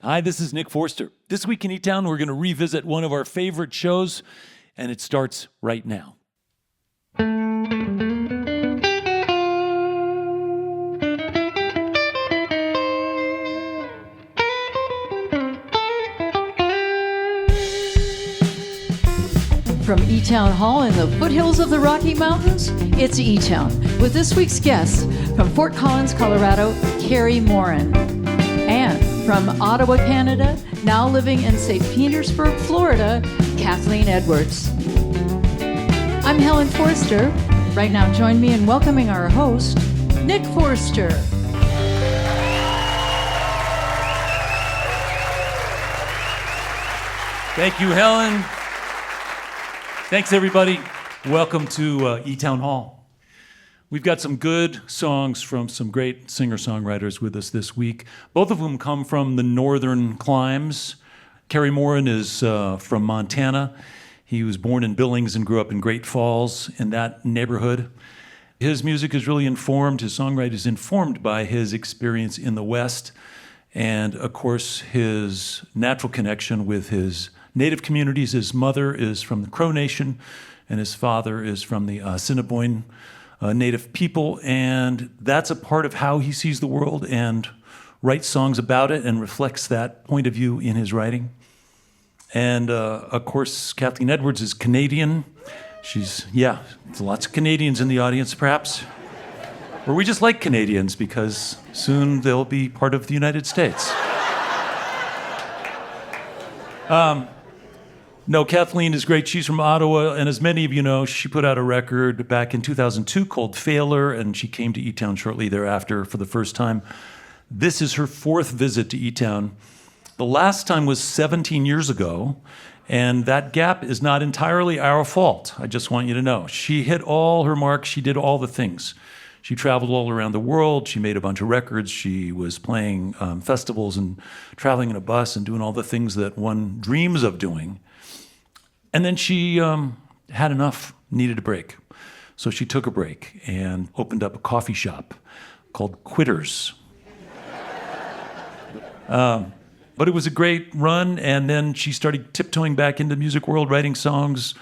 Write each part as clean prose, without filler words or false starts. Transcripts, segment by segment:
Hi, this is Nick Forster. This week in eTown, we're going to revisit one of our favorite shows, and it starts right now. From eTown Hall in the foothills of the Rocky Mountains, it's eTown, with this week's guest from Fort Collins, Colorado, Cary Morin. And from Ottawa, Canada, now living in St. Petersburg, Florida, Kathleen Edwards. I'm Helen Forster. Right now, join me in welcoming our host, Nick Forster. Thank you, Helen. Thanks, everybody. Welcome to eTown Hall. We've got some good songs from some great singer-songwriters with us this week, both of whom come from the northern climes. Cary Morin is from Montana. He was born in Billings and grew up in Great Falls in that neighborhood. His music is really informed, his songwriting is informed by his experience in the West and, of course, his natural connection with his native communities. His mother is from the Crow Nation, and his father is from the Assiniboine Native people, and that's a part of how he sees the world and writes songs about it and reflects that point of view in his writing. And, of course, Kathleen Edwards is Canadian. There's lots of Canadians in the audience, perhaps. Or we just like Canadians because soon they'll be part of the United States. No, Kathleen is great. She's from Ottawa, and as many of you know, she put out a record back in 2002 called Failure, and she came to eTown shortly thereafter for the first time. This is her fourth visit to eTown. The last time was 17 years ago, and that gap is not entirely our fault. I just want you to know. She hit all her marks. She did all the things. She traveled all around the world. She made a bunch of records. She was playing festivals and traveling in a bus and doing all the things that one dreams of doing. And then she had enough, needed a break. So she took a break and opened up a coffee shop called Quitters. But it was a great run, and then she started tiptoeing back into the music world, writing songs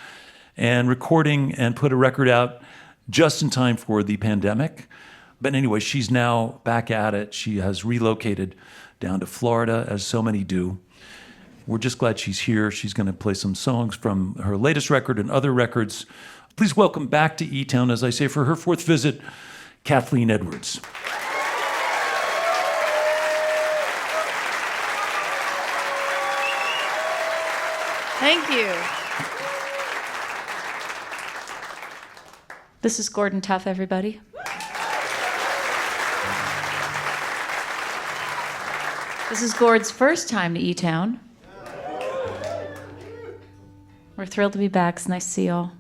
and recording, and put a record out just in time for the pandemic. But anyway, she's now back at it. She has relocated down to Florida, as so many do. We're just glad she's here. She's going to play some songs from her latest record and other records. Please welcome back to eTown, as I say, for her fourth visit, Kathleen Edwards. Thank you. This is Gord Tough, everybody. This is Gord's first time to eTown. We're thrilled to be back. It's nice to see you all.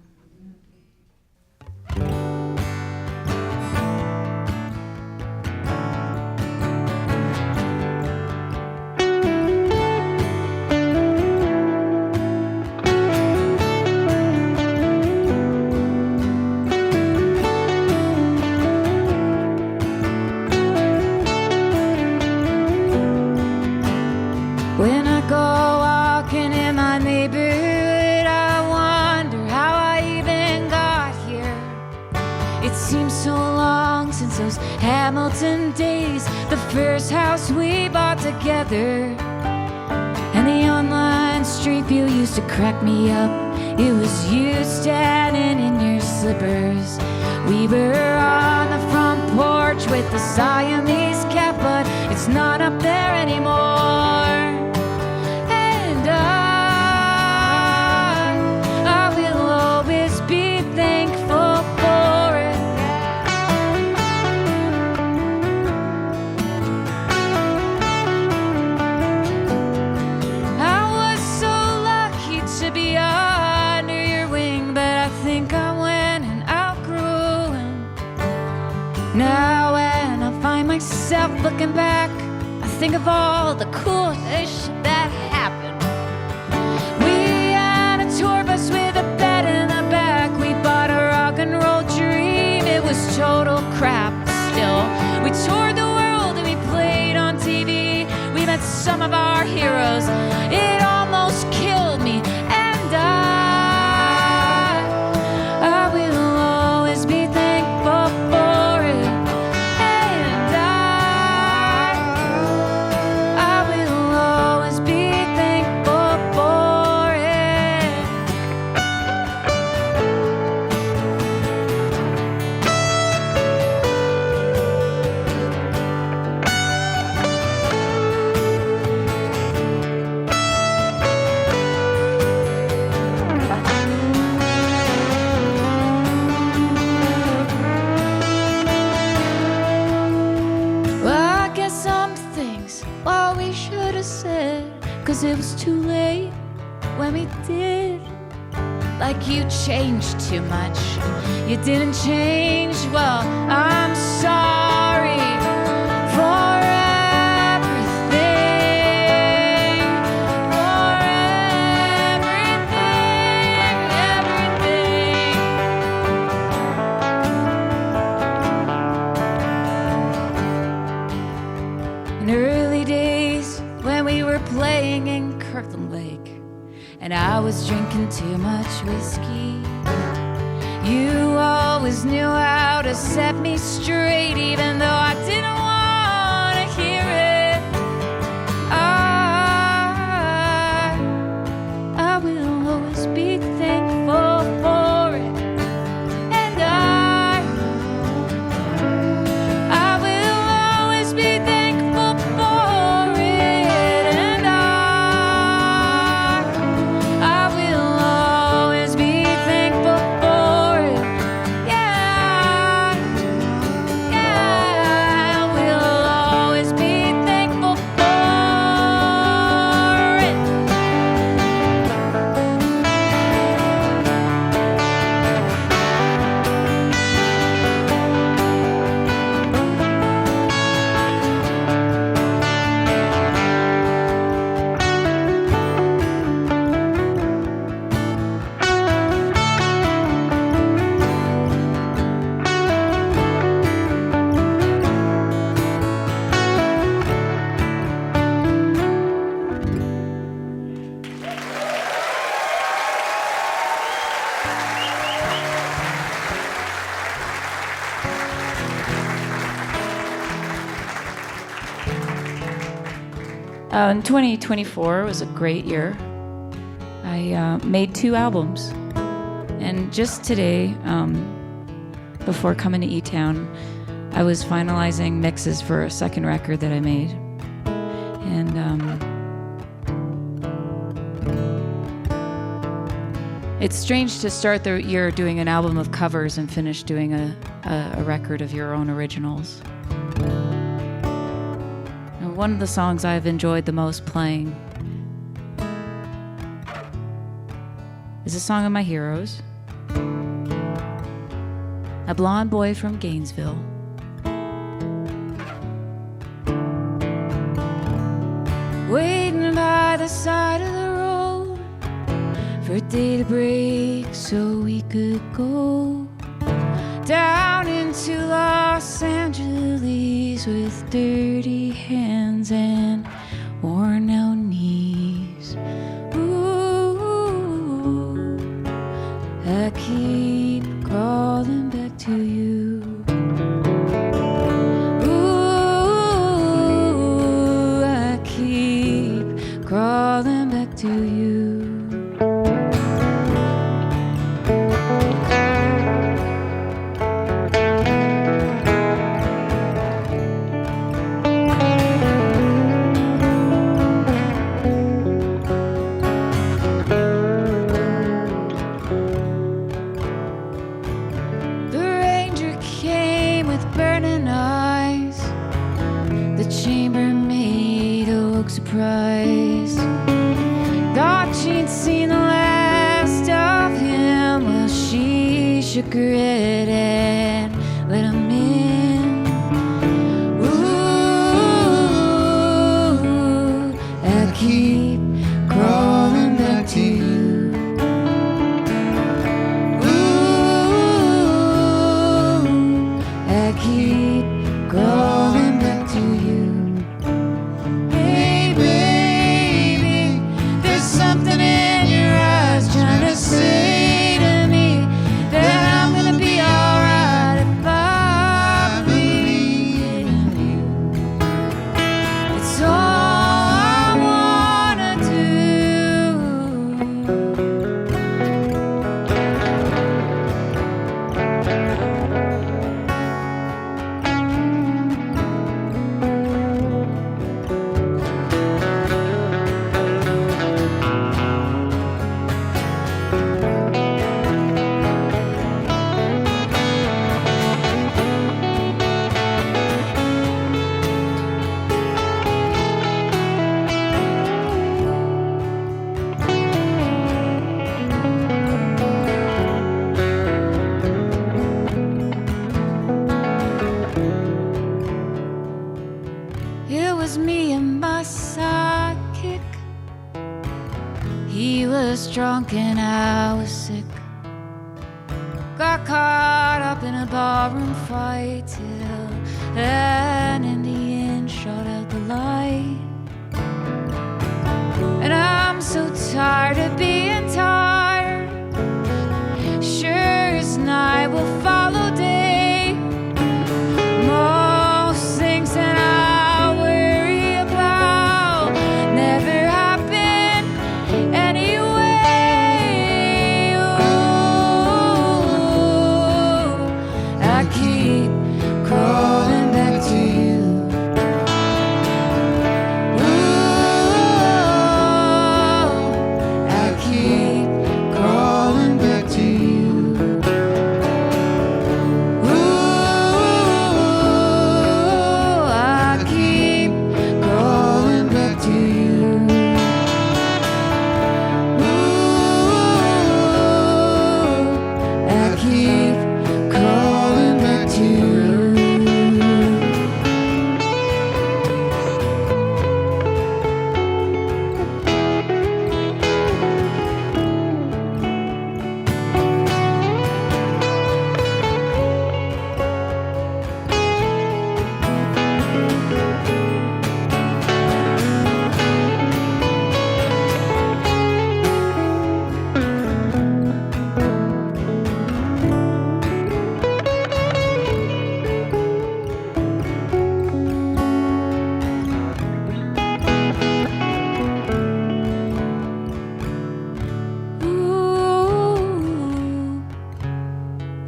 When I go walking in my neighborhood, I wonder how I even got here. It seems so long since those Hamilton days, the first house we bought together. And the online street view used to crack me up. It was you standing in your slippers. We were on the front porch with the Siamese cat, but it's not up there anymore. I will always be thankful for it. I was so lucky to be under your wing, but I think I went and outgrew him. Now when I find myself looking back, I think of all the cool shit that happened. We had a tour bus with a bed in the back. We bought a rock and roll dream. It was total crap. Still, we toured the world and we played on TV. We met with some of our heroes. It almost killed me, and I will always be thankful for it. And I will always be thankful for it. Well, I guess some things, well, we should have said, 'cause it was too late when we did. Like you changed too much, you didn't change. Well, I'm sorry for everything, for everything. In early days when we were playing in Kirkland Lake, and I was drinking too much whiskey, you always knew how to set me straight, even though I didn't want to hear it. I will always be thankful for it. And I will always be thankful for it. And I will always be thankful for it. Yeah, yeah, I will always be thankful for it. In 2024 was a great year. I made 2 albums. And just today, before coming to eTown, I was finalizing mixes for a second record that I made. And it's strange to start the year doing an album of covers and finish doing a record of your own originals. One of the songs I've enjoyed the most playing is a song of my heroes, a blonde boy from Gainesville. Waiting by the side of the road for a day to break so we could go down into Los Angeles with dirty hands and worn out knees. Ooh, I keep crawling back to you. Ooh, I keep crawling back to you. Surprise. Thought she'd seen the last of him. Well, she shook her head and let him in. Ooh, I keep crawling back to you. Ooh, I keep crawling back to you. Baby, was drunk and I was sick. Got caught up in a barroom fight till an Indian shot out the light. And I'm so tired of being tired. Sure as night will follow day. Most things that I worry about never happen anyway. Oh, I keep crawling back to you.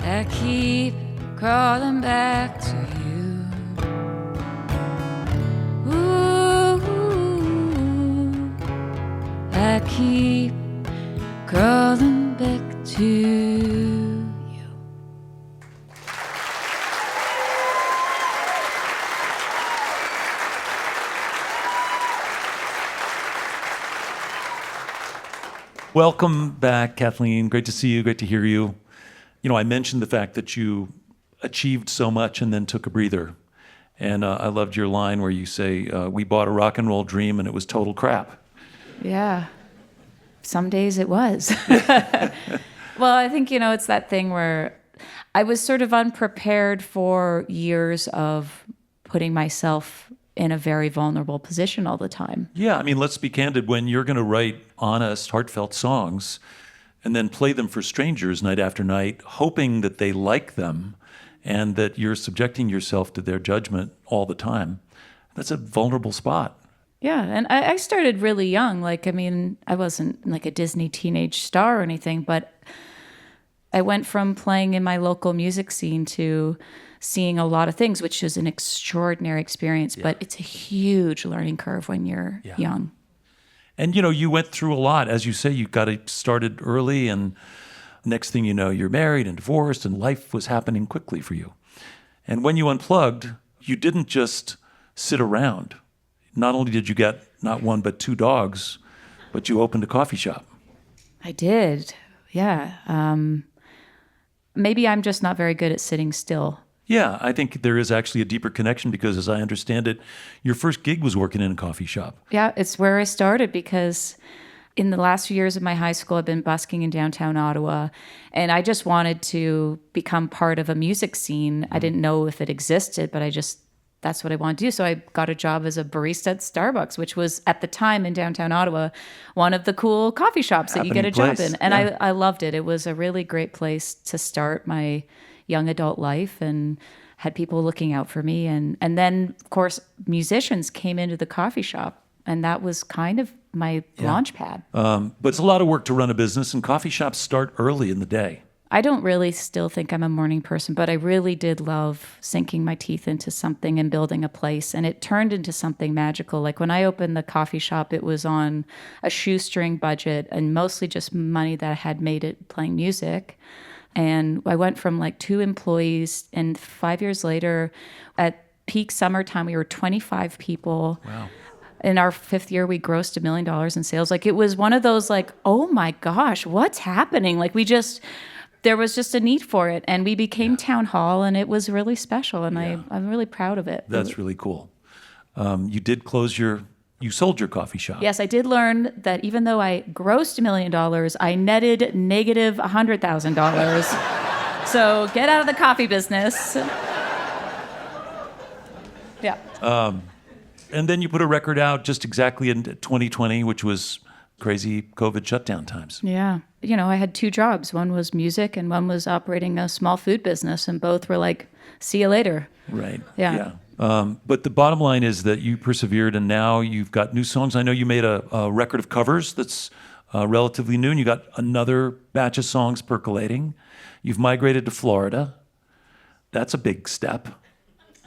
I keep crawling back to you. Ooh, I keep crawling back to you. Welcome back, Kathleen. Great to see you. Great to hear you. You know, I mentioned the fact that you achieved so much and then took a breather. And I loved your line where you say, we bought a rock and roll dream and it was total crap. Yeah. Some days it was. Well, I think, it's that thing where I was sort of unprepared for years of putting myself in a very vulnerable position all the time. Yeah, I mean, let's be candid. When you're going to write honest, heartfelt songs and then play them for strangers night after night, hoping that they like them and that you're subjecting yourself to their judgment all the time, that's a vulnerable spot. Yeah, and I started really young. I wasn't like a Disney teenage star or anything, but I went from playing in my local music scene to seeing a lot of things, which is an extraordinary experience, but it's a huge learning curve when you're young. And, you went through a lot. As you say, you got it started early, and next thing you know, you're married and divorced, and life was happening quickly for you. And when you unplugged, you didn't just sit around. Not only did you get not one but two dogs, but you opened a coffee shop. I did, yeah. Maybe I'm just not very good at sitting still. Yeah, I think there is actually a deeper connection because, as I understand it, your first gig was working in a coffee shop. Yeah, it's where I started because in the last few years of my high school, I've been busking in downtown Ottawa, and I just wanted to become part of a music scene. I didn't know if it existed, but that's what I wanted to do. So I got a job as a barista at Starbucks, which was at the time in downtown Ottawa, one of the cool coffee shops that you get a job in. And I loved it. It was a really great place to start my young adult life and had people looking out for me. And then, of course, musicians came into the coffee shop, and that was kind of my launch pad. But it's a lot of work to run a business, and coffee shops start early in the day. I don't really still think I'm a morning person, but I really did love sinking my teeth into something and building a place. And it turned into something magical. Like when I opened the coffee shop, it was on a shoestring budget and mostly just money that I had made it playing music. And I went from like 2 employees, and 5 years later, at peak summertime, we were 25 people. Wow. In our 5th year, we grossed $1 million in sales. Like it was one of those like, oh my gosh, what's happening? Like there was just a need for it. And we became Town Hall, and it was really special. And I'm really proud of it. That's really cool. You did close your you sold your coffee shop. Yes, I did learn that even though I grossed $1 million, I netted negative $100,000. So get out of the coffee business. Yeah. And then you put a record out just exactly in 2020, which was crazy COVID shutdown times. Yeah. You know, I had 2 jobs. One was music and one was operating a small food business. And both were like, see you later. Right. Yeah. But the bottom line is that you persevered, and now you've got new songs. I know you made a record of covers that's relatively new, and you got another batch of songs percolating. You've migrated to Florida. That's a big step.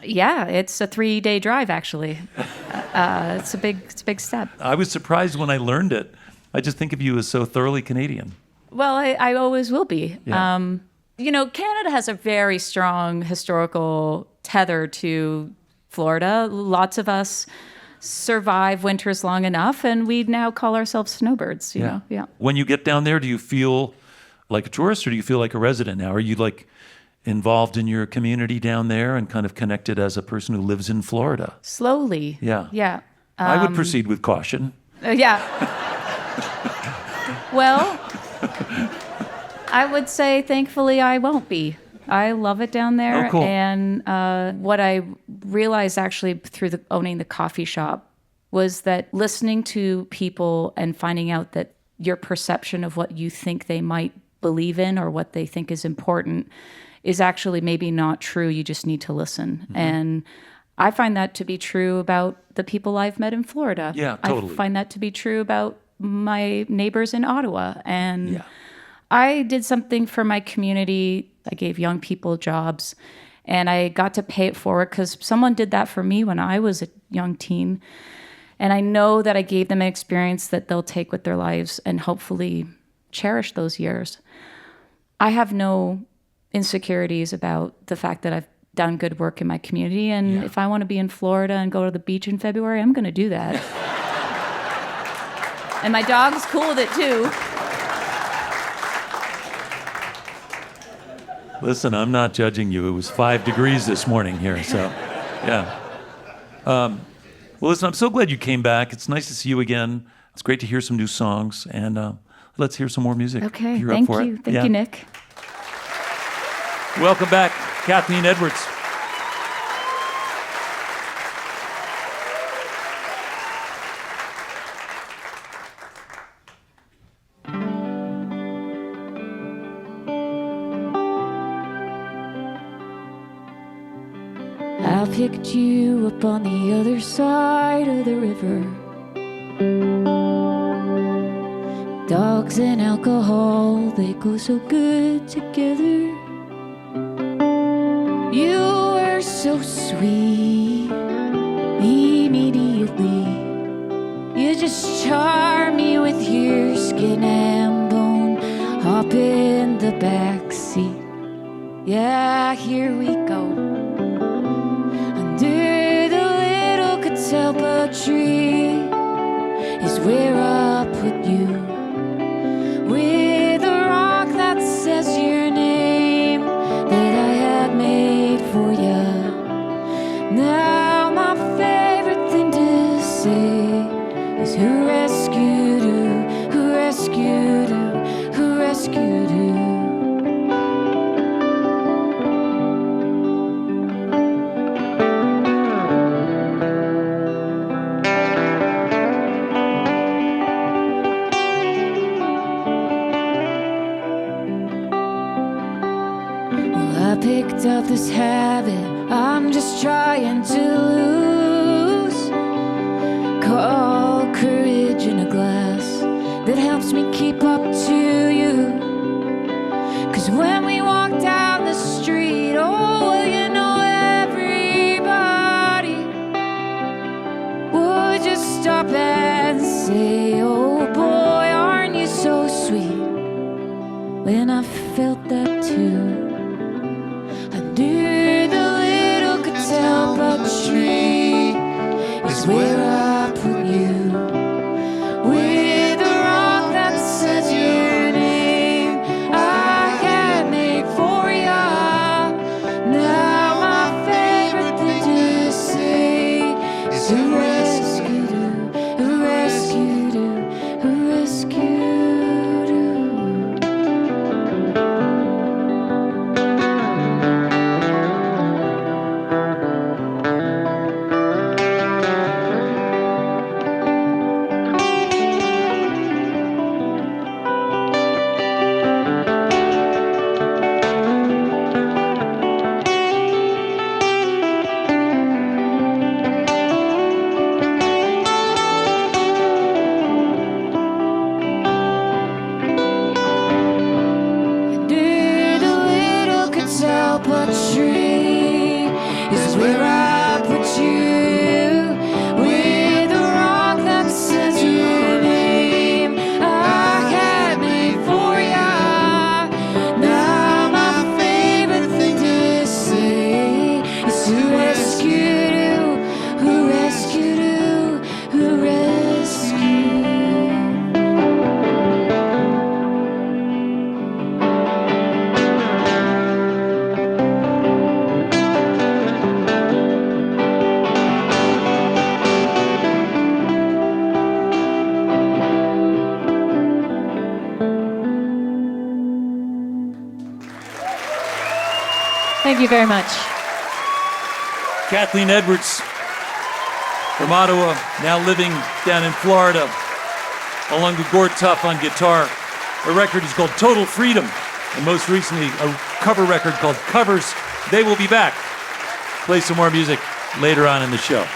Yeah, it's a 3-day drive, actually. It's a big step. I was surprised when I learned it. I just think of you as so thoroughly Canadian. Well, I always will be. Yeah. You know, Canada has a very strong historical tether to Florida. Lots of us survive winters long enough, and we now call ourselves snowbirds, you know? Yeah. When you get down there, do you feel like a tourist, or do you feel like a resident now? Are you like involved in your community down there and kind of connected as a person who lives in Florida? Slowly. Yeah. Yeah. I would proceed with caution. Yeah. Well, I would say, thankfully, I won't be. I love it down there. Oh, cool. And what I realized actually through owning the coffee shop was that listening to people and finding out that your perception of what you think they might believe in or what they think is important is actually maybe not true. You just need to listen. Mm-hmm. And I find that to be true about the people I've met in Florida. Yeah, totally. I find that to be true about my neighbors in Ottawa. And yeah. I did something for my community. I gave young people jobs, and I got to pay it forward because someone did that for me when I was a young teen. And I know that I gave them an experience that they'll take with their lives and hopefully cherish those years. I have no insecurities about the fact that I've done good work in my community. And if I want to be in Florida and go to the beach in February, I'm going to do that. And my dog's cool with it too. Listen, I'm not judging you. It was 5 degrees this morning here, so yeah. Well, listen, I'm so glad you came back. It's nice to see you again. It's great to hear some new songs, and let's hear some more music. Okay, You're up thank for you. it? Thank you, Nick. Welcome back, Kathleen Edwards. I picked you up on the other side of the river. Dogs and alcohol, they go so good together. You were so sweet immediately. You just charm me with your skin and bone. Hop in the back seat. Yeah, here we go. Under the little catalpa tree is where I put you, with a rock that says your name that I had made for you. Now my favorite thing to say is who rescued you, who rescued you, who rescued you. Picked up this habit I'm just trying to lose, called courage in a glass, that helps me keep up to you. 'Cause when we walk down the street, oh, well, you know, everybody would just stop and say, oh boy, aren't you so sweet. When I felt that too. Under the little catalpa tree is where I put you, with a rock that says your name I had made for ya. Now my favorite thing to say is who rescued you, Thank you very much. Kathleen Edwards from Ottawa, now living down in Florida, along with Gord Tough on guitar. Her record is called Total Freedom, and most recently a cover record called Covers. They will be back. Play some more music later on in the show.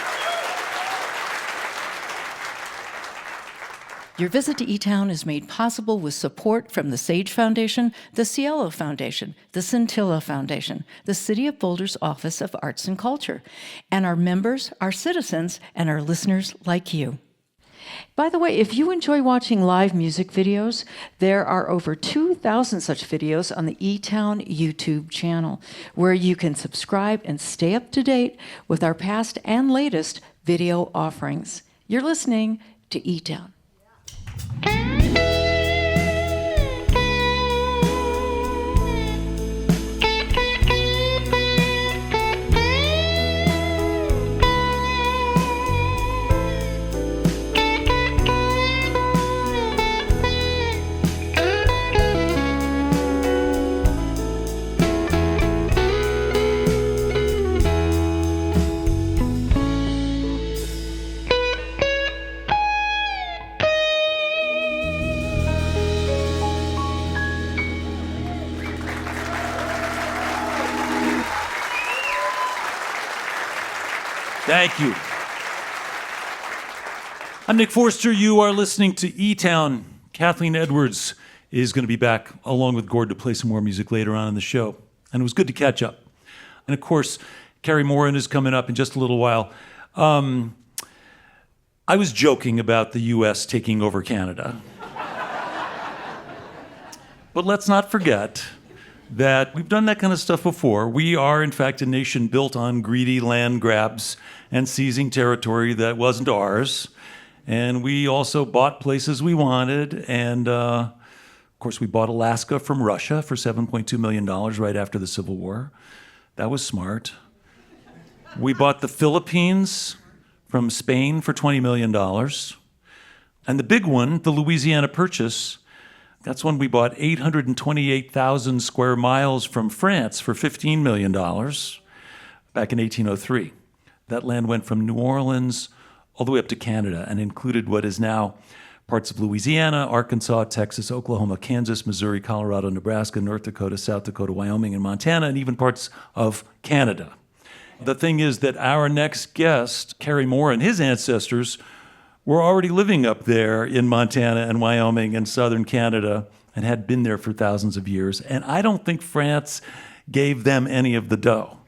Your visit to eTown is made possible with support from the Sage Foundation, the Cielo Foundation, the Scintilla Foundation, the City of Boulder's Office of Arts and Culture, and our members, our citizens, and our listeners like you. By the way, if you enjoy watching live music videos, there are over 2,000 such videos on the eTown YouTube channel, where you can subscribe and stay up to date with our past and latest video offerings. You're listening to eTown. Thank you. I'm Nick Forster. You are listening to eTown. Kathleen Edwards is going to be back along with Gord to play some more music later on in the show. And it was good to catch up. And of course, Cary Morin is coming up in just a little while. I was joking about the U.S. taking over Canada. But let's not forget that we've done that kind of stuff before. We are, in fact, a nation built on greedy land grabs and seizing territory that wasn't ours. And we also bought places we wanted. And, of course, we bought Alaska from Russia for $7.2 million right after the Civil War. That was smart. We bought the Philippines from Spain for $20 million. And the big one, the Louisiana Purchase, that's when we bought 828,000 square miles from France for $15 million back in 1803. That land went from New Orleans all the way up to Canada and included what is now parts of Louisiana, Arkansas, Texas, Oklahoma, Kansas, Missouri, Colorado, Nebraska, North Dakota, South Dakota, Wyoming, and Montana, and even parts of Canada. The thing is that our next guest, Cary Morin, his ancestors were already living up there in Montana and Wyoming and southern Canada and had been there for thousands of years. And I don't think France gave them any of the dough.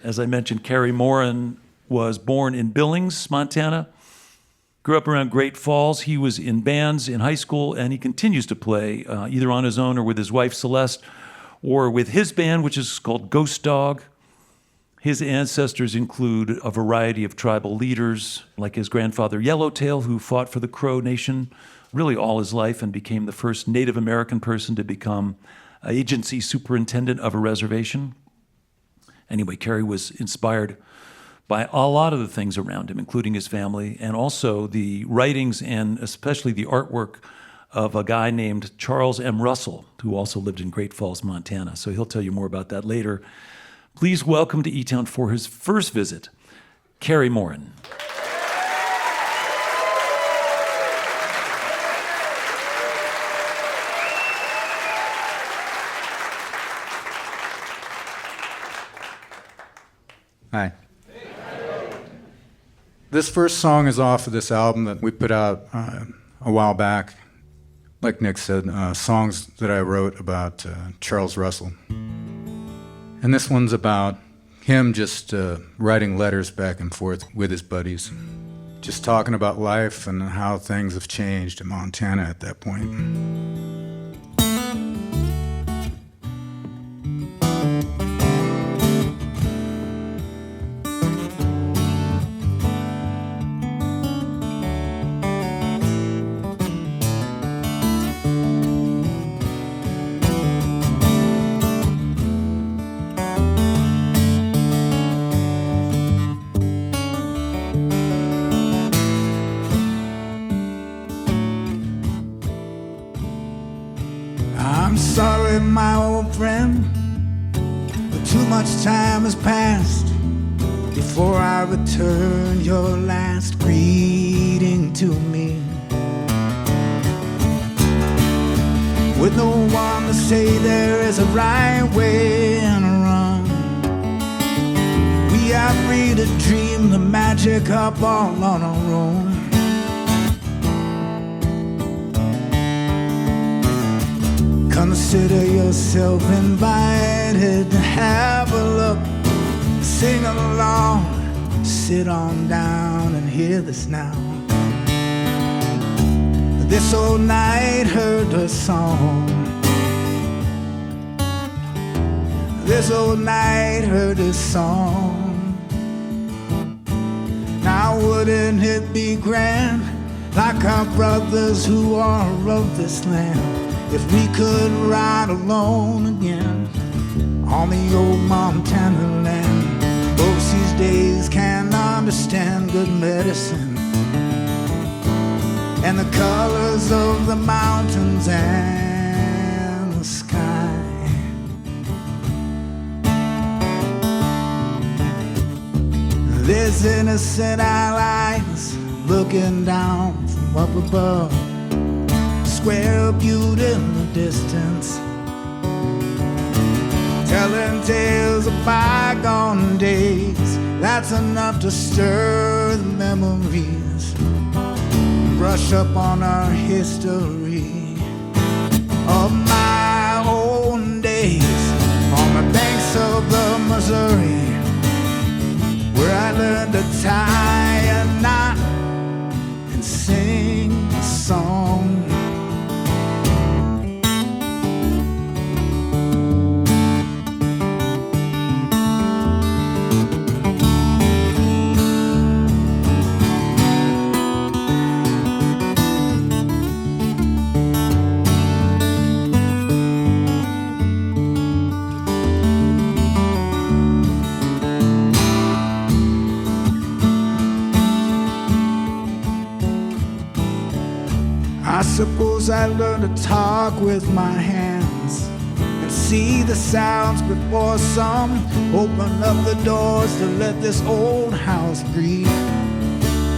As I mentioned, Cary Morin was born in Billings, Montana, grew up around Great Falls. He was in bands in high school, and he continues to play either on his own or with his wife, Celeste, or with his band, which is called Ghost Dog. His ancestors include a variety of tribal leaders, like his grandfather Yellowtail, who fought for the Crow Nation really all his life and became the first Native American person to become agency superintendent of a reservation. Anyway, Cary was inspired by a lot of the things around him, including his family, and also the writings and especially the artwork of a guy named Charles M. Russell, who also lived in Great Falls, Montana. So he'll tell you more about that later. Please welcome to eTown for his first visit, Cary Morin. Hi. This first song is off of this album that we put out a while back. Like Nick said, songs that I wrote about Charles Russell. And this one's about him just writing letters back and forth with his buddies, just talking about life and how things have changed in Montana at that point. I'm sorry, my old friend, Too much time has passed before I return your last greeting to me. With no one to say there is a right way and a wrong, we are free to dream the magic up all on our own. Consider yourself invited to have a look, sing along, sit on down and hear this now. This old night heard a song. This old night heard a song. Now wouldn't it be grand, like our brothers who are of this land, if we could ride alone again on the old Montana land? Folks these days can't understand good medicine and the colors of the mountains and the sky. There's innocent eyes looking down from up above, square beauty in the distance, telling tales of bygone days. That's enough to stir the memories, brush up on our history of my own days on the banks of the Missouri, where I learned to tie a knot and sing a song. I suppose I learned to talk with my hands and see the sounds before some open up the doors to let this old house breathe.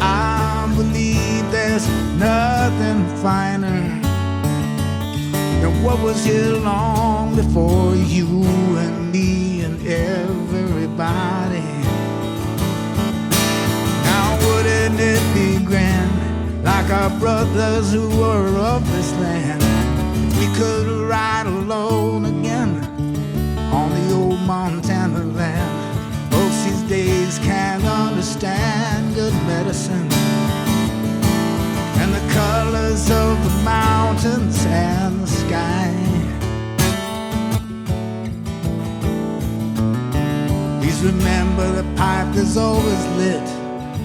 I believe there's nothing finer than what was here long before you and me and everybody. Now wouldn't it be grand, like our brothers who were of this land, we could ride alone again on the old Montana land? Folks these days can't understand good medicine and the colors of the mountains and the sky. Please remember the pipe is always lit,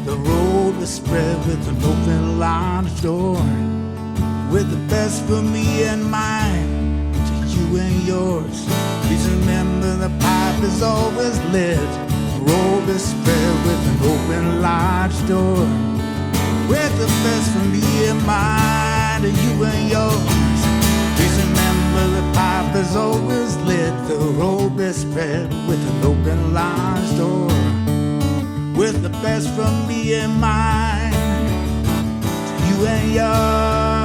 the road was spread with an open large door, with the best for me and mine, to you and yours. Please remember the pipe is always lit, the road is spread with an open large door, with the best for me and mine, to you and yours. Please remember the pipe is always lit, the road is spread with an open large door, with the best from me and mine, to you and yours.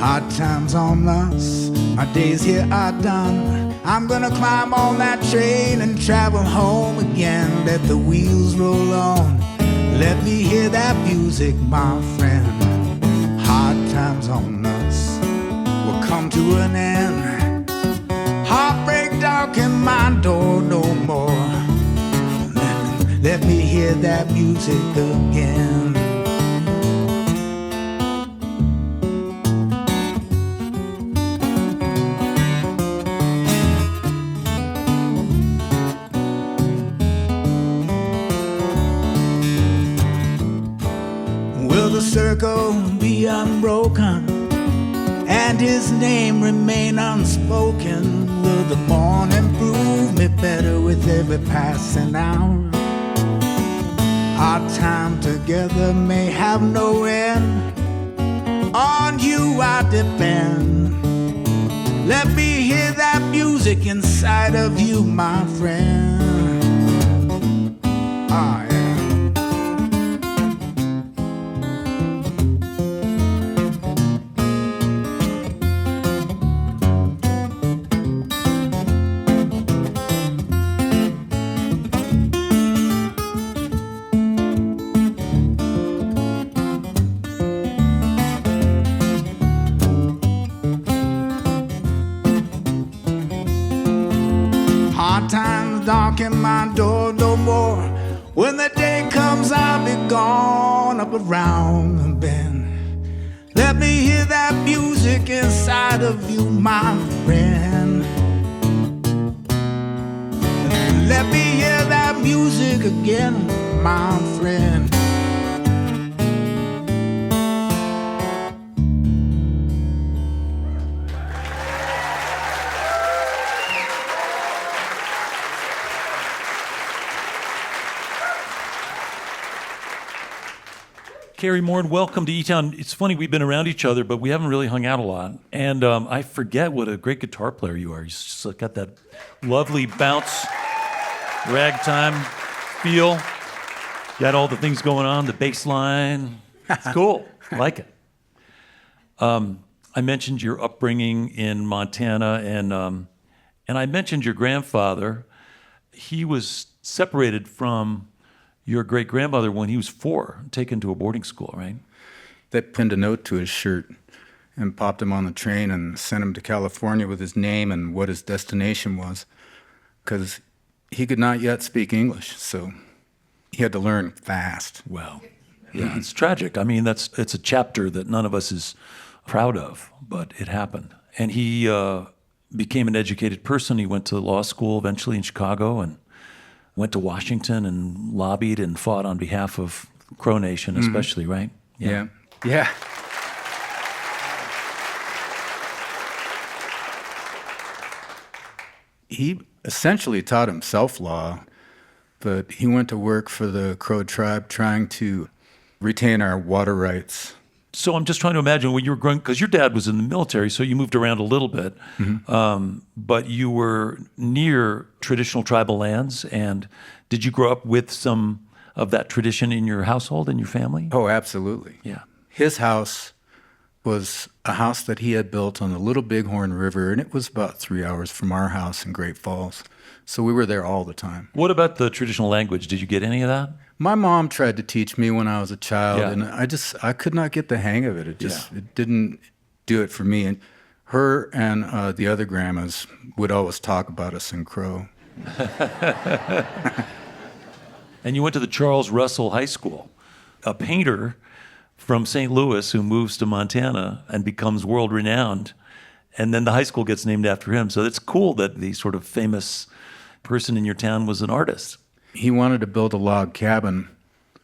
Hard times on us, my days here are done. I'm gonna climb on that train and travel home again. Let the wheels roll on, let me hear that music, my friend. Hard times on us, we're come to an end. Heartbreak darken my door no more. Let me hear that music again. Will the circle be unbroken and his name remain unspoken? Will the morning prove me better with every passing hour? Our time together may have no end. On you I depend. Let me hear that music inside of you, my friend. Ah, yeah. Times darken my door no more. When the day comes, I'll be gone up around the bend. Let me hear that music inside of you, my friend. Let me hear that music again, my friend. Cary Morin, welcome to eTown. It's funny, we've been around each other, but we haven't really hung out a lot. And I forget what a great guitar player you are. You just got that lovely bounce, ragtime feel. Got all the things going on, the bass line. It's cool. I like it. I mentioned your upbringing in Montana, and I mentioned your grandfather. He was separated from your great-grandmother when he was 4, taken to a boarding school, right? They pinned a note to his shirt and popped him on the train and sent him to California with his name and what his destination was, because he could not yet speak English, so he had to learn fast. Wow. Yeah, it's tragic. I mean, it's a chapter that none of us is proud of, but it happened. And he became an educated person. He went to law school eventually in Chicago and went to Washington and lobbied and fought on behalf of Crow Nation, especially, right? Yeah. Yeah. He essentially taught himself law, but he went to work for the Crow tribe trying to retain our water rights. So I'm just trying to imagine when you were growing, because your dad was in the military, so you moved around a little bit, but you were near traditional tribal lands. And did you grow up with some of that tradition in your household, in your family? Oh, absolutely. Yeah. His house was a house that he had built on the Little Bighorn River, and it was about 3 hours from our house in Great Falls. So we were there all the time. What about the traditional language? Did you get any of that? My mom tried to teach me when I was a child, Yeah. and I could not get the hang of it. It didn't do it for me. And her and the other grandmas would always talk about us in Crow. And you went to the Charles Russell High School, a painter from St. Louis who moves to Montana and becomes world-renowned, and then the high school gets named after him. So it's cool that the sort of famous person in your town was an artist. He wanted to build a log cabin,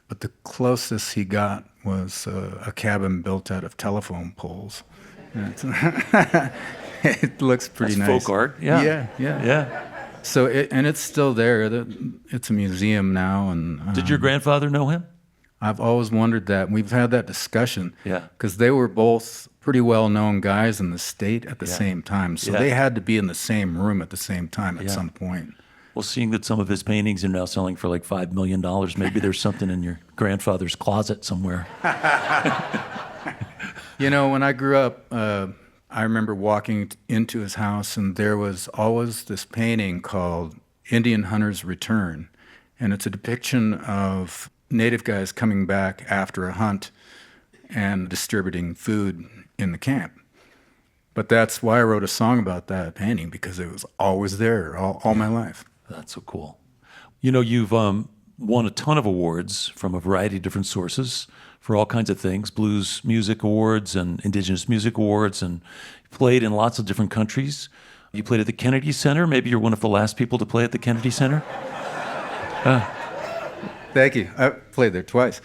but the closest he got was a cabin built out of telephone poles. It looks pretty That's nice. folk art, yeah. Yeah. So it's still there. It's a museum now. And Did your grandfather know him? I've always wondered that. We've had that discussion. Yeah. Because they were both pretty well-known guys in the state at the Yeah. same time. So Yeah. they had to be in the same room at the same time at Yeah. some point. Well, seeing that some of his paintings are now selling for like $5 million, maybe there's something in your grandfather's closet somewhere. You know, when I grew up, I remember walking into his house, and there was always this painting called Indian Hunter's Return. And it's a depiction of native guys coming back after a hunt and distributing food in the camp. But that's why I wrote a song about that painting, because it was always there all my life. That's so cool. You know, you've won a ton of awards from a variety of different sources for all kinds of things, blues music awards and indigenous music awards, and played in lots of different countries. You played at the Kennedy Center. Maybe you're one of the last people to play at the Kennedy Center. Thank you. I played there twice.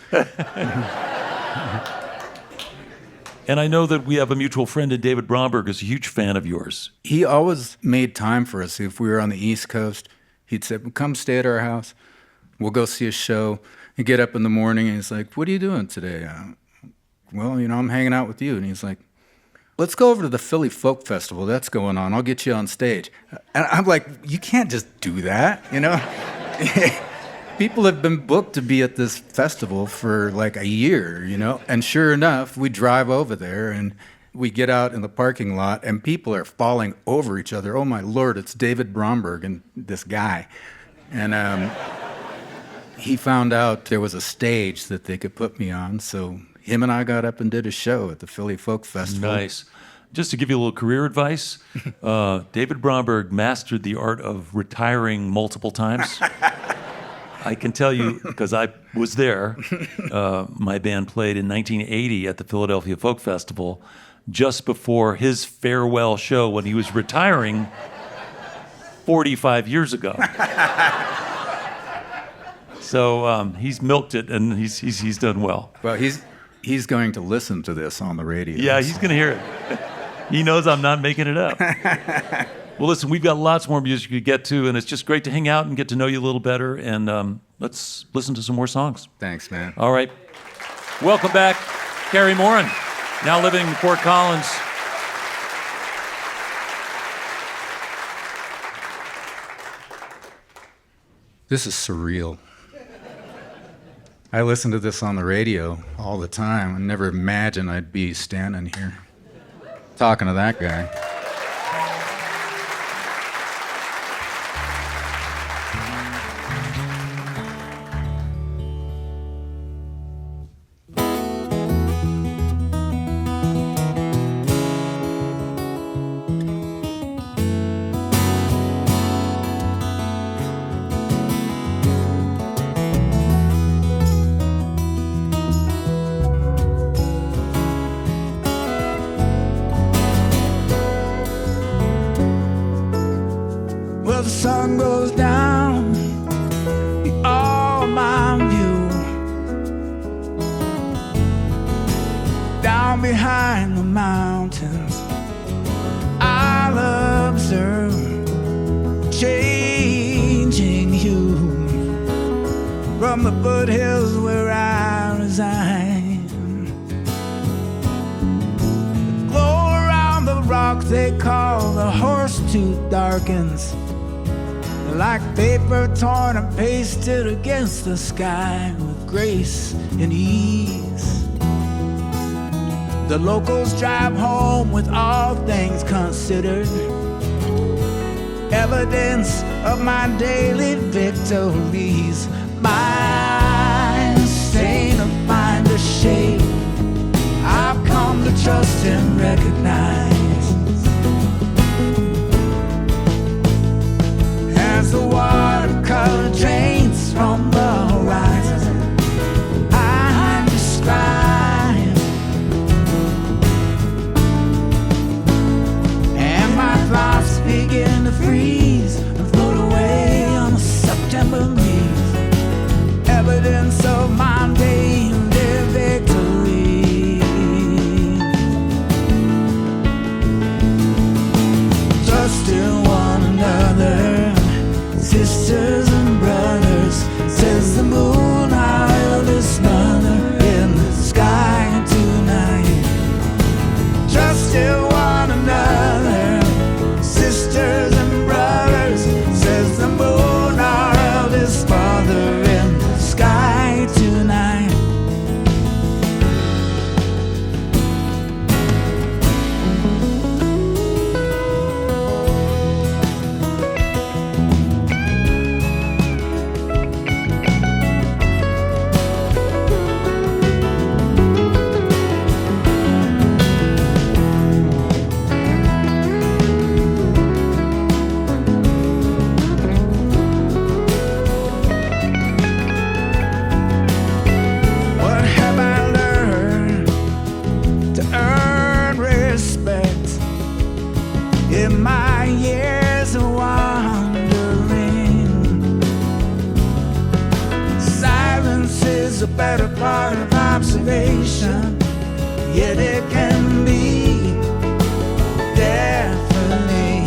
And I know that we have a mutual friend, and David Bromberg is a huge fan of yours. He always made time for us. If we were on the East Coast, he'd say, come stay at our house. We'll go see a show. He'd get up in the morning, and he's like, what are you doing today? Well, you know, I'm hanging out with you. And he's like, let's go over to the Philly Folk Festival. That's going on. I'll get you on stage. And I'm like, you can't just do that, you know? People have been booked to be at this festival for like a year, you know? And sure enough, we drive over there and we get out in the parking lot and people are falling over each other. Oh my Lord, it's David Bromberg and this guy. And he found out there was a stage that they could put me on, so him and I got up and did a show at the Philly Folk Festival. Nice. Just to give you a little career advice, David Bromberg mastered the art of retiring multiple times. I can tell you, because I was there, my band played in 1980 at the Philadelphia Folk Festival, just before his farewell show when he was retiring 45 years ago. So he's milked it, and he's done well. Well, he's going to listen to this on the radio. Yeah, he's going to hear it. He knows I'm not making it up. Well, listen, we've got lots more music to get to, and it's just great to hang out and get to know you a little better. And let's listen to some more songs. Thanks, man. All right. Welcome back, Cary Morin, now living in Fort Collins. This is surreal. I listen to this on the radio all the time. I never imagined I'd be standing here talking to that guy. Well, the sun goes down, all my view. Down behind the mountains, I'll observe changing hue from the foothills where I reside. The glow around the rock they call the Horsetooth darkens, like paper torn and pasted against the sky with grace and ease. The locals drive home with all things considered, evidence of my daily victories. Mine stain to find a shape I've come to trust and recognize. As the watercolor drains from the horizon, I describe, and my thoughts begin to freeze and float away on a September breeze. Evidence of my daily victory. Trusting one another, sisters and brothers, says the moon, our eldest mother, in the sky tonight. Trusting one another, sisters and brothers, says the moon, our eldest mother, in the sky tonight. a better part of observation, yet it can be deafening.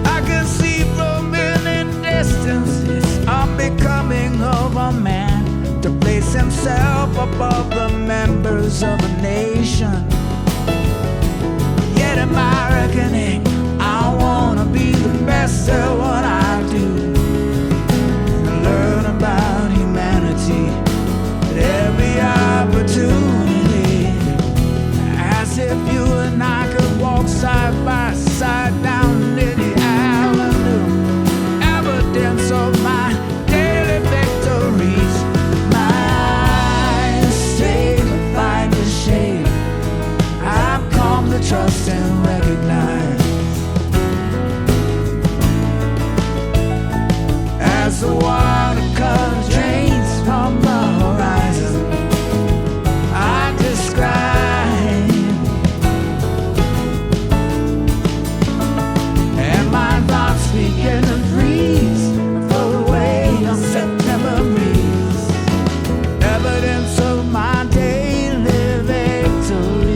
I can see from any distance it's unbecoming of a man to place himself above the members of a nation. Yet in my reckoning, I wanna be the best at what I do, and learn about humanity at every opportunity, as if you and I could walk side by side down Lily Avenue, evidence of my daily victories. My state of find the shade, I've come to trust and recognize. As the watercolor drains from the horizon, I describe, and my thoughts begin to freeze, float away on September breeze, evidence of my daily victories.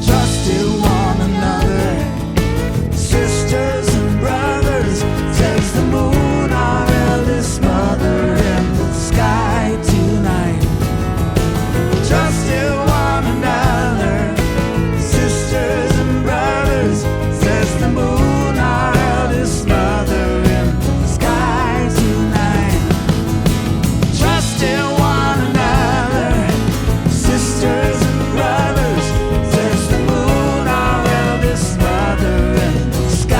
Trusted one another, sisters and brothers, says the moon, our eldest mother, in the sky tonight. Trusted one another, sisters and brothers, says the moon, our eldest mother, in the sky tonight. Trusted one another, sisters and brothers, says the moon, our eldest mother, in the sky.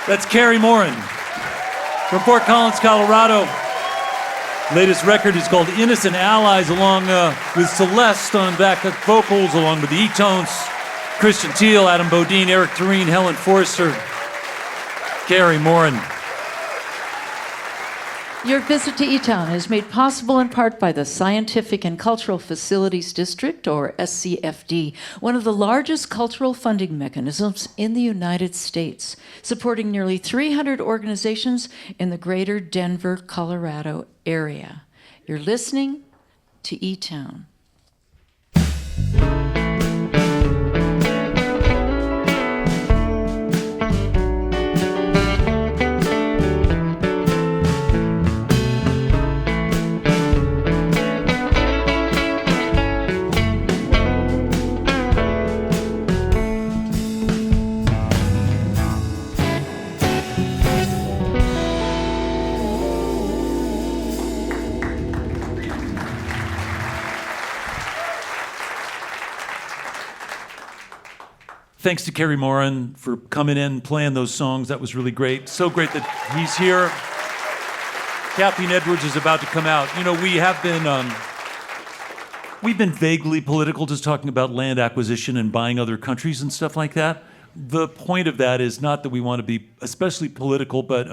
That's Cary Morin from Fort Collins, Colorado. Latest record is called Innocent Allies, along with Celeste on backup vocals, along with the eTones, Christian Teal, Adam Bodine, Eric Tureen, Helen Forster, Cary Morin. Your visit to eTown is made possible in part by the Scientific and Cultural Facilities District, or SCFD, one of the largest cultural funding mechanisms in the United States, supporting nearly 300 organizations in the greater Denver, Colorado area. You're listening to eTown. Thanks to Cary Morin for coming in, playing those songs. That was really great. So great that he's here. Kathleen Edwards is about to come out. You know, we've been vaguely political, just talking about land acquisition and buying other countries and stuff like that. The point of that is not that we want to be especially political, but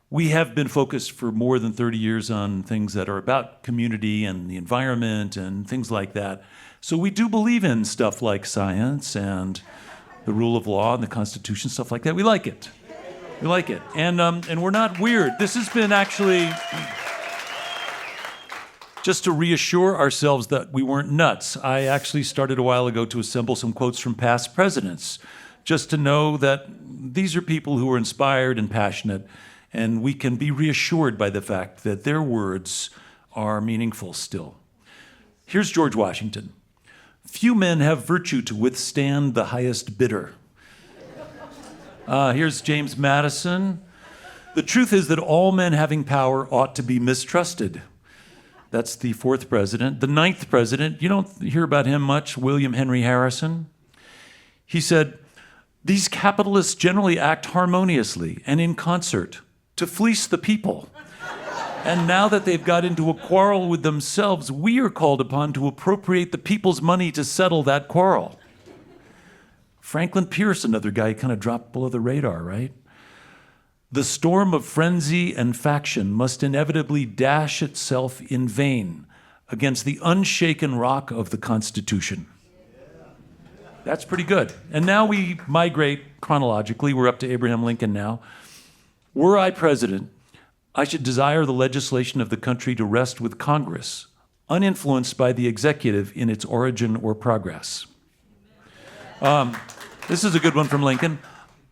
we have been focused for more than 30 years on things that are about community and the environment and things like that. So we do believe in stuff like science and the rule of law and the Constitution, stuff like that. We like it. We like it. And we're not weird. This has been actually just to reassure ourselves that we weren't nuts. I actually started a while ago to assemble some quotes from past presidents, just to know that these are people who are inspired and passionate, and we can be reassured by the fact that their words are meaningful still. Here's George Washington. Few men have virtue to withstand the highest bidder. Here's James Madison. The truth is that all men having power ought to be mistrusted. That's the 4th president. The 9th president, you don't hear about him much, William Henry Harrison. He said, these capitalists generally act harmoniously and in concert to fleece the people. And now that they've got into a quarrel with themselves, we are called upon to appropriate the people's money to settle that quarrel. Franklin Pierce, another guy, kind of dropped below the radar, right? The storm of frenzy and faction must inevitably dash itself in vain against the unshaken rock of the Constitution. That's pretty good. And now we migrate chronologically. We're up to Abraham Lincoln now. Were I president, I should desire the legislation of the country to rest with Congress, uninfluenced by the executive in its origin or progress. This is a good one from Lincoln.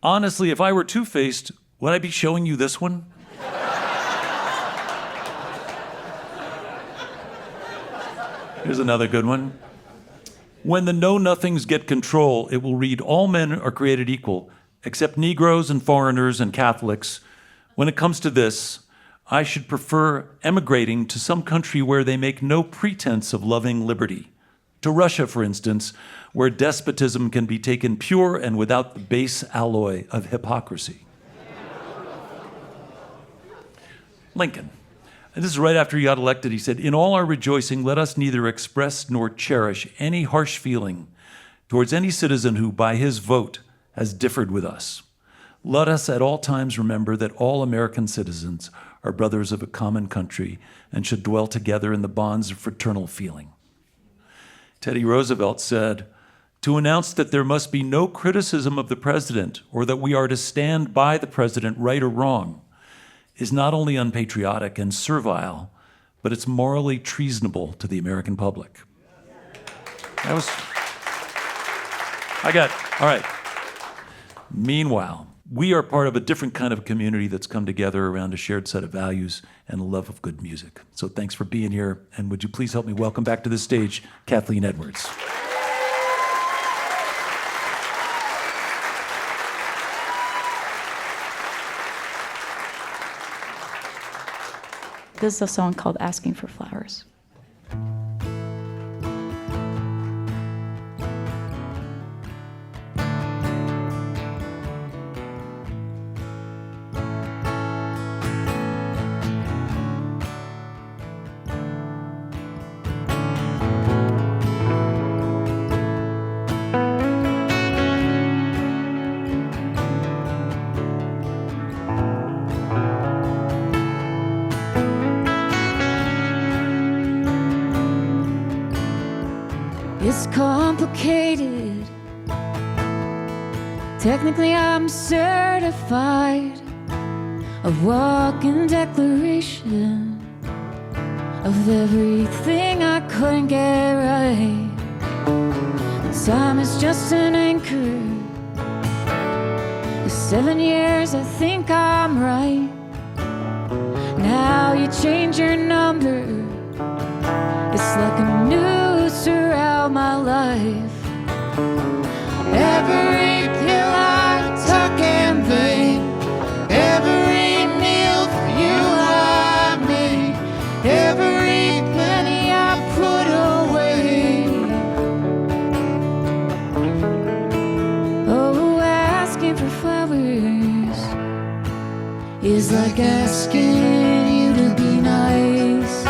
Honestly, if I were two-faced, would I be showing you this one? Here's another good one. When the know-nothings get control, it will read, all men are created equal, except Negroes and foreigners and Catholics. When it comes to this, I should prefer emigrating to some country where they make no pretense of loving liberty. To Russia, for instance, where despotism can be taken pure and without the base alloy of hypocrisy. Lincoln. And this is right after he got elected. He said, in all our rejoicing, let us neither express nor cherish any harsh feeling towards any citizen who, by his vote, has differed with us. Let us at all times remember that all American citizens are brothers of a common country and should dwell together in the bonds of fraternal feeling. Teddy Roosevelt said, to announce that there must be no criticism of the president or that we are to stand by the president, right or wrong, is not only unpatriotic and servile, but it's morally treasonable to the American public. All right. Meanwhile, we are part of a different kind of community that's come together around a shared set of values and a love of good music. So thanks for being here, and would you please help me welcome back to the stage Kathleen Edwards. This is a song called Asking for Flowers. It's complicated. Technically, I'm certified. A walking declaration of everything I couldn't get right. Time is just an anchor. For 7 years, I think I'm right. Now you change your number. It's like a noose around my life. Every pill I took in vain, every meal for you I made, every penny I put away. Oh, asking for flowers is like asking you to be nice.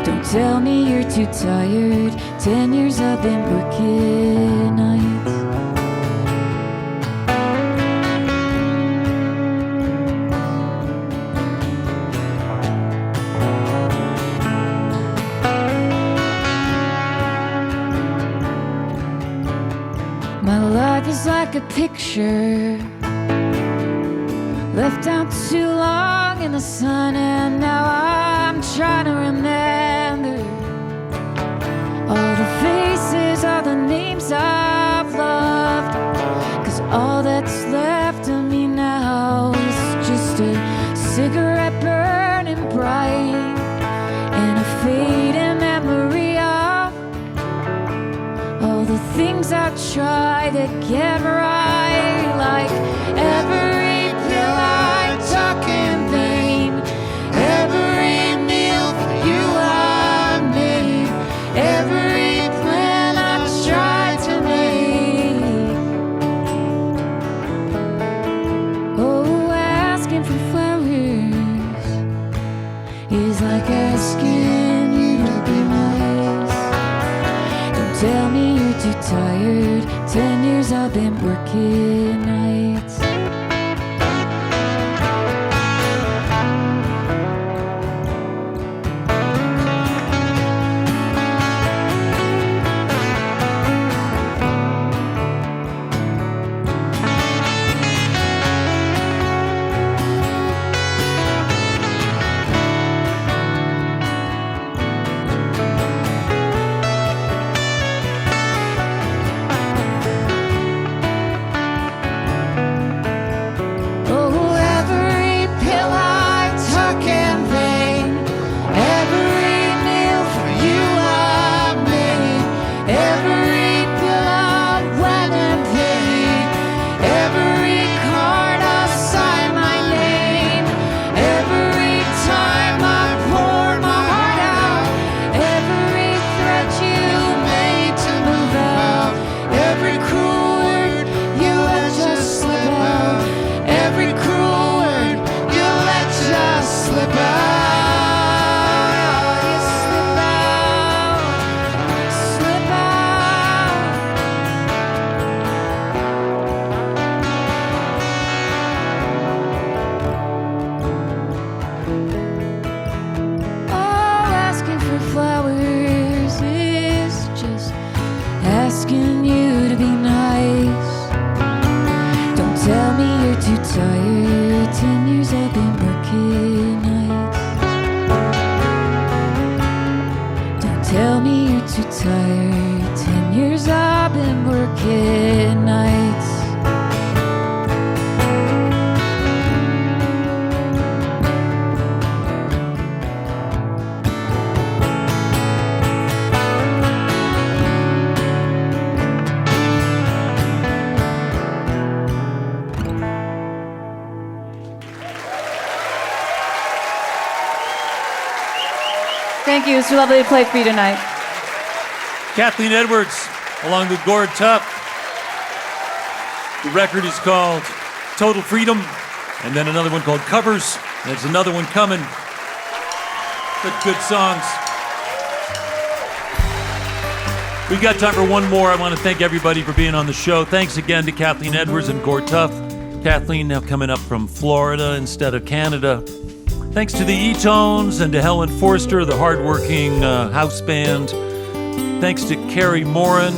Don't tell me you're too tired. 10 years I've been working nights. My life is like a picture Left out too long in the sun, and now I'm trying to remember all the faces, all the names I've loved. 'Cause all that's left of me now is just a cigarette burning bright and a fading memory of all the things I try to get right. Like every pill I took in vain, every meal for you I made, every plan I tried to make. Oh, asking for flowers is like asking you to be nice. Don't tell me you're too tired. 10 years I've been working nights. Asking you to be nice. Don't tell me you're too tired. 10 years I've been working nights. Don't tell me you're too tired. 10 years I've been working nights. Thank you. It's lovely to play for you tonight. Kathleen Edwards, along with Gord Tough. The record is called Total Freedom, and then another one called Covers. There's another one coming. Good songs. We've got time for one more. I want to thank everybody for being on the show. Thanks again to Kathleen Edwards and Gord Tough. Kathleen now coming up from Florida instead of Canada. Thanks to the eTones and to Helen Forster, the hardworking house band. Thanks to Cary Morin,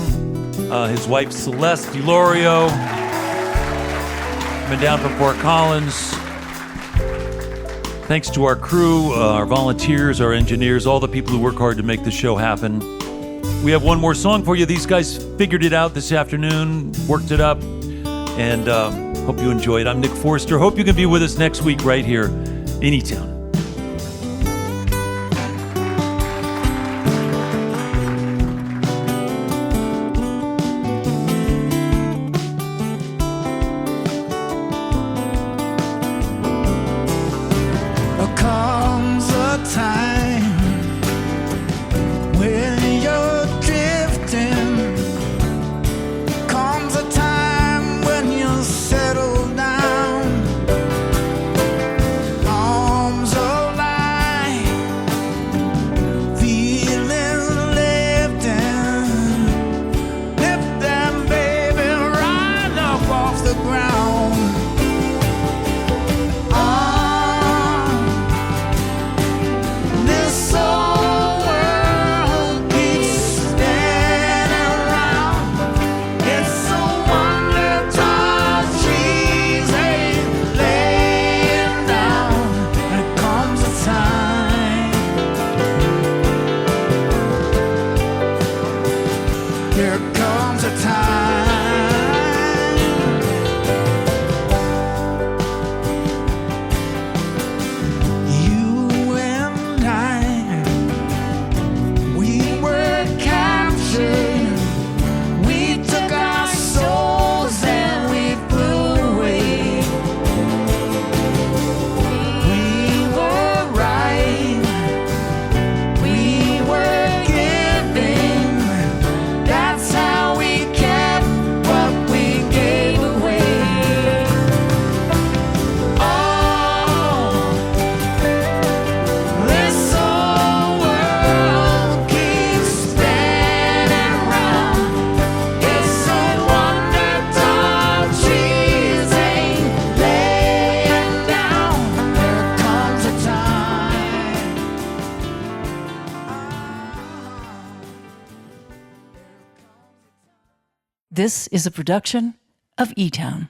his wife Celeste Di Iorio, coming down from Fort Collins. Thanks to our crew, our volunteers, our engineers, all the people who work hard to make the show happen. We have one more song for you. These guys figured it out this afternoon, worked it up, and hope you enjoy it. I'm Nick Forster. Hope you can be with us next week right here in eTown. Comes a time when you're drifting. Comes a time when you'll settle down. Arms This is a production of eTown.